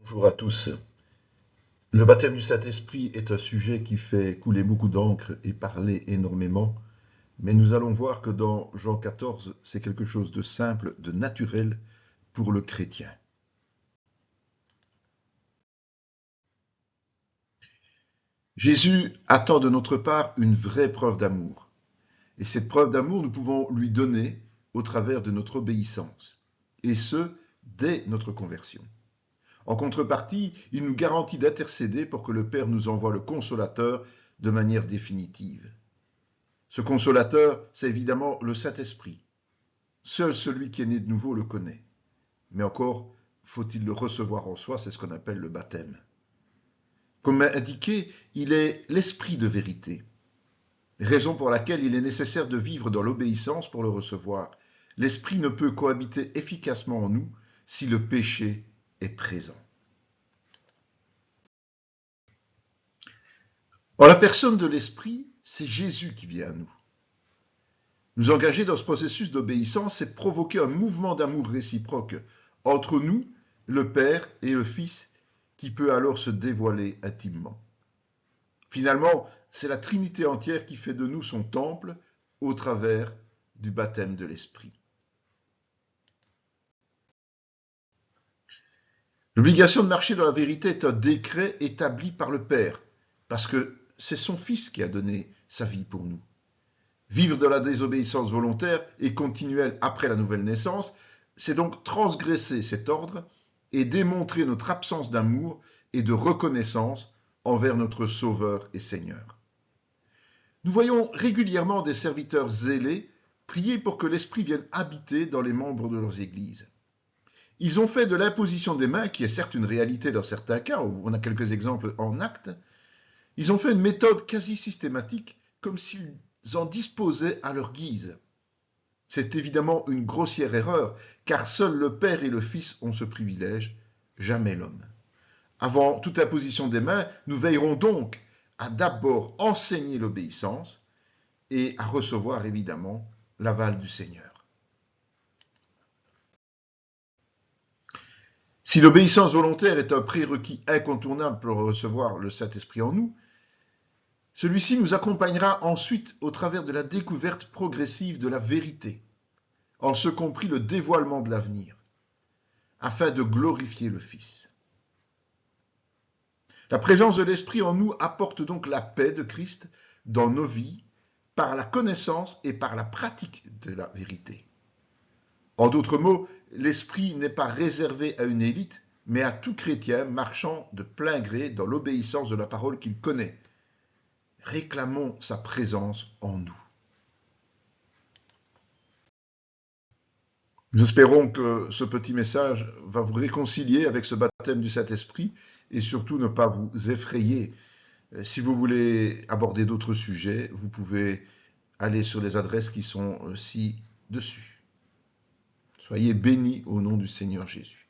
Bonjour à tous. Le baptême du Saint-Esprit est un sujet qui fait couler beaucoup d'encre et parler énormément, mais nous allons voir que dans Jean 14, c'est quelque chose de simple, de naturel pour le chrétien. Jésus attend de notre part une vraie preuve d'amour. Et cette preuve d'amour, nous pouvons lui donner au travers de notre obéissance, et ce, dès notre conversion. En contrepartie, il nous garantit d'intercéder pour que le Père nous envoie le Consolateur de manière définitive. Ce Consolateur, c'est évidemment le Saint-Esprit. Seul celui qui est né de nouveau le connaît. Mais encore, faut-il le recevoir en soi, c'est ce qu'on appelle le baptême. Comme indiqué, il est l'Esprit de vérité, raison pour laquelle il est nécessaire de vivre dans l'obéissance pour le recevoir. L'Esprit ne peut cohabiter efficacement en nous si le péché est présent. En la personne de l'Esprit, c'est Jésus qui vient à nous. Nous engager dans ce processus d'obéissance, c'est provoquer un mouvement d'amour réciproque entre nous, le Père et le Fils, qui peut alors se dévoiler intimement. Finalement, c'est la Trinité entière qui fait de nous son temple au travers du baptême de l'Esprit. L'obligation de marcher dans la vérité est un décret établi par le Père, parce que c'est son Fils qui a donné sa vie pour nous. Vivre de la désobéissance volontaire et continuelle après la nouvelle naissance, c'est donc transgresser cet ordre et démontrer notre absence d'amour et de reconnaissance envers notre Sauveur et Seigneur. Nous voyons régulièrement des serviteurs zélés prier pour que l'Esprit vienne habiter dans les membres de leurs églises. Ils ont fait de l'imposition des mains, qui est certes une réalité dans certains cas, on a quelques exemples en actes, ils ont fait une méthode quasi systématique, comme s'ils en disposaient à leur guise. C'est évidemment une grossière erreur, car seuls le Père et le Fils ont ce privilège, jamais l'homme. Avant toute imposition des mains, nous veillerons donc à d'abord enseigner l'obéissance et à recevoir évidemment l'aval du Seigneur. Si l'obéissance volontaire est un prérequis incontournable pour recevoir le Saint-Esprit en nous, celui-ci nous accompagnera ensuite au travers de la découverte progressive de la vérité, en ce compris le dévoilement de l'avenir, afin de glorifier le Fils. La présence de l'Esprit en nous apporte donc la paix de Christ dans nos vies par la connaissance et par la pratique de la vérité. En d'autres mots, l'Esprit n'est pas réservé à une élite, mais à tout chrétien marchant de plein gré dans l'obéissance de la parole qu'il connaît. Réclamons sa présence en nous. Nous espérons que ce petit message va vous réconcilier avec ce baptême du Saint-Esprit et surtout ne pas vous effrayer. Si vous voulez aborder d'autres sujets, vous pouvez aller sur les adresses qui sont ci-dessus. Soyez bénis au nom du Seigneur Jésus.